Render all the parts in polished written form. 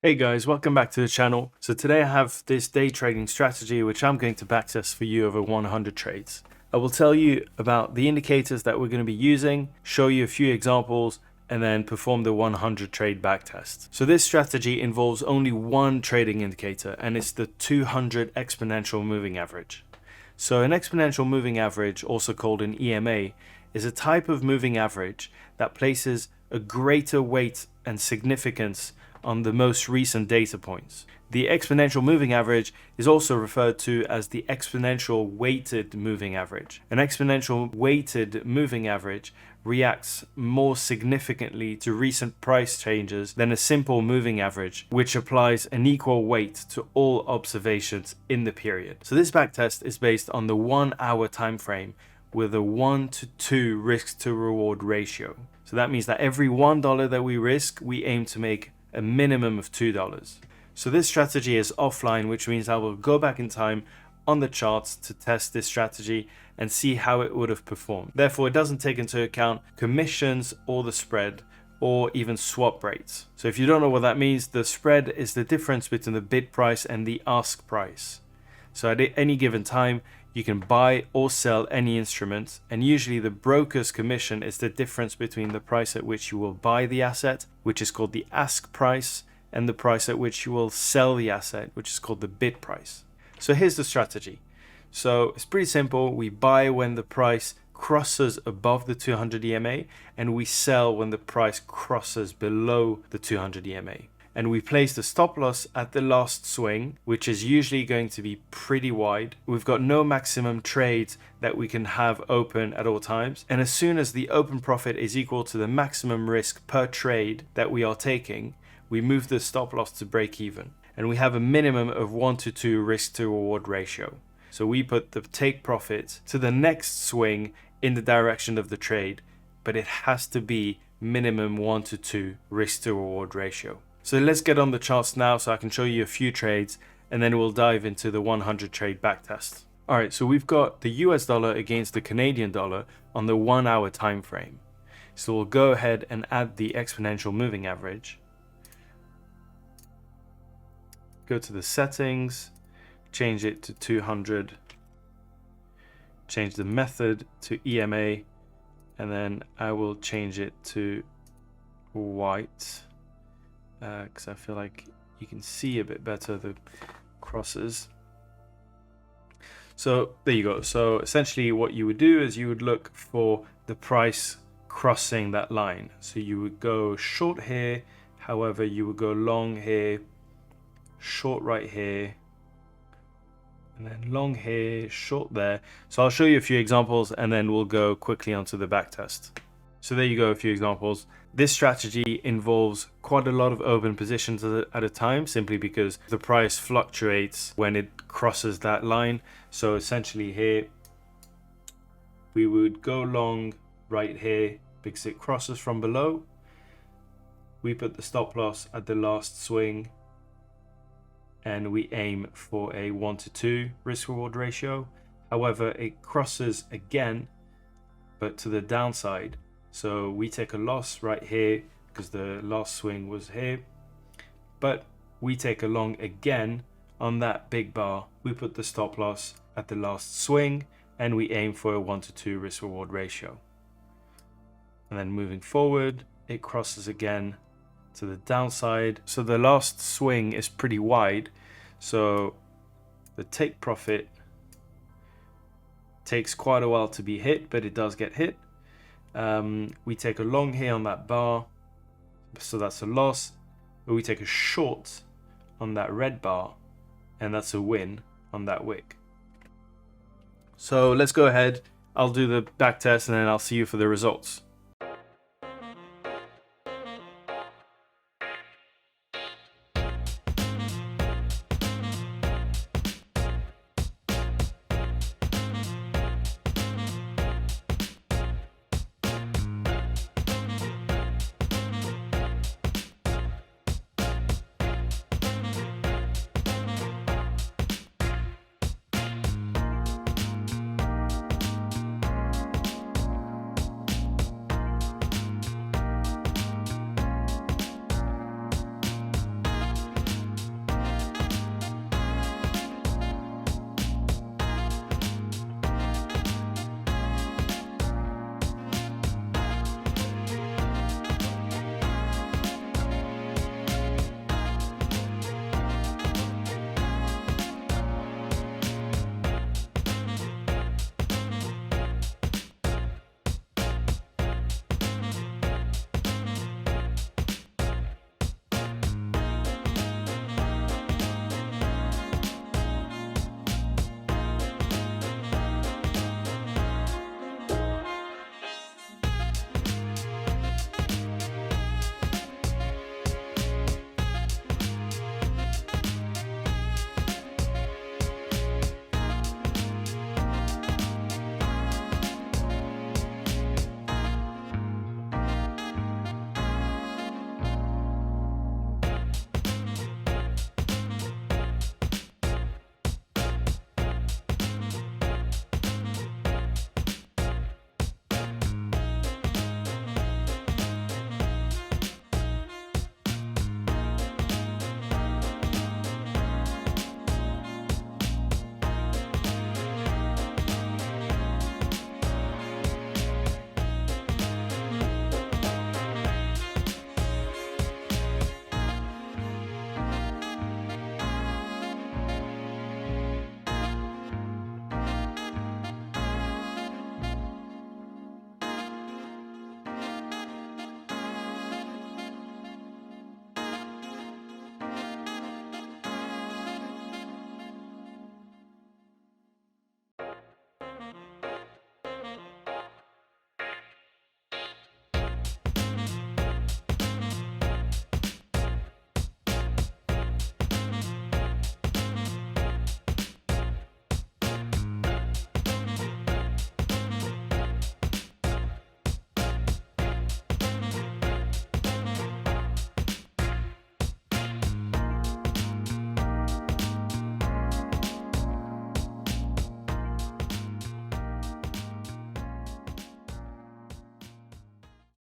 Hey guys, welcome back to the channel. So today I have this day trading strategy which I'm going to backtest for you over 100 trades. I will tell you about the indicators that we're going to be using, show you a few examples, and then perform the 100 trade backtest. So this strategy involves only one trading indicator, and it's the 200 exponential moving average. So an exponential moving average, also called an EMA, is a type of moving average that places a greater weight and significance on the most recent data points. The exponential moving average is also referred to as the exponential weighted moving average. An exponential weighted moving average reacts more significantly to recent price changes than a simple moving average, which applies an equal weight to all observations in the period. So this backtest is based on the 1 hour time frame with a 1:2 risk to reward ratio. So that means that every $1 that we risk, we aim to make a minimum of $2. So this strategy is offline, which means I will go back in time on the charts to test this strategy and see how it would have performed. Therefore, it doesn't take into account commissions or the spread or even swap rates. So if you don't know what that means, the spread is the difference between the bid price and the ask price. So at any given time, you can buy or sell any instrument, and usually the broker's commission is the difference between the price at which you will buy the asset, which is called the ask price, and the price at which you will sell the asset, which is called the bid price. So here's the strategy. So it's pretty simple. We buy when the price crosses above the 200 EMA, and we sell when the price crosses below the 200 EMA. And we place the stop loss at the last swing, which is usually going to be pretty wide. We've got no maximum trades that we can have open at all times. And as soon as the open profit is equal to the maximum risk per trade that we are taking, we move the stop loss to break even. And we have a minimum of 1:2 risk to reward ratio. So we put the take profit to the next swing in the direction of the trade, but it has to be minimum 1:2 risk to reward ratio. So let's get on the charts now so I can show you a few trades, and then we'll dive into the 100 trade backtest. Alright, so we've got the US dollar against the Canadian dollar on the 1 hour time frame. So we'll go ahead and add the exponential moving average. Go to the settings, change it to 200, change the method to EMA, and then I will change it to white. Because I feel like you can see a bit better the crosses. So there you go. So essentially what you would do is you would look for the price crossing that line. So you would go short here, however you would go long here, short right here, and then long here, short there. So I'll show you a few examples and then we'll go quickly onto the backtest. So there you go, a few examples. This strategy involves quite a lot of open positions at a time, simply because the price fluctuates when it crosses that line. So essentially here, we would go long right here because it crosses from below. We put the stop loss at the last swing and we aim for a 1:2 risk reward ratio. However, it crosses again, but to the downside. So we take a loss right here because the last swing was here, but we take a long again on that big bar. We put the stop loss at the last swing and we aim for a 1:2 risk reward ratio. And then moving forward, it crosses again to the downside. So the last swing is pretty wide. So the take profit takes quite a while to be hit, but it does get hit. We take a long here on that bar, so that's a loss, but we take a short on that red bar, and that's a win on that wick. So let's go ahead, I'll do the back test and then I'll see you for the results.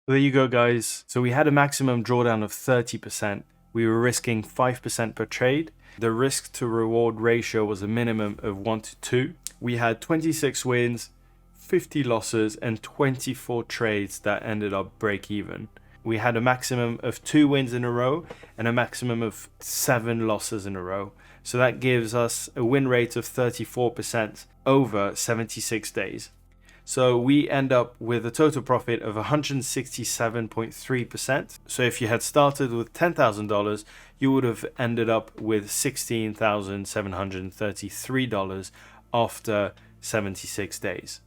There you go, guys. So we had a maximum drawdown of 30%. We were risking 5% per trade. The risk to reward ratio was a minimum of 1 to 2. We had 26 wins, 50 losses, and 24 trades that ended up break even. We had a maximum of 2 wins in a row and a maximum of 7 losses in a row. So that gives us a win rate of 34% over 76 days. So we end up with a total profit of 167.3%. So if you had started with $10,000, you would have ended up with $16,733 after 76 days.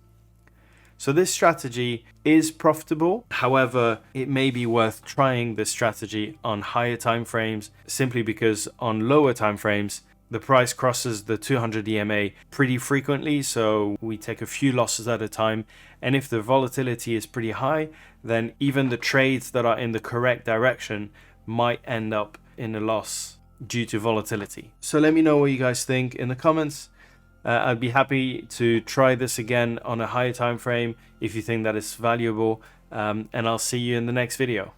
So this strategy is profitable. However, it may be worth trying this strategy on higher time frames, simply because on lower time frames, the price crosses the 200 EMA pretty frequently, so we take a few losses at a time. And if the volatility is pretty high, then even the trades that are in the correct direction might end up in a loss due to volatility. So let me know what you guys think in the comments. I'd be happy to try this again on a higher time frame if you think that it's valuable. And I'll see you in the next video.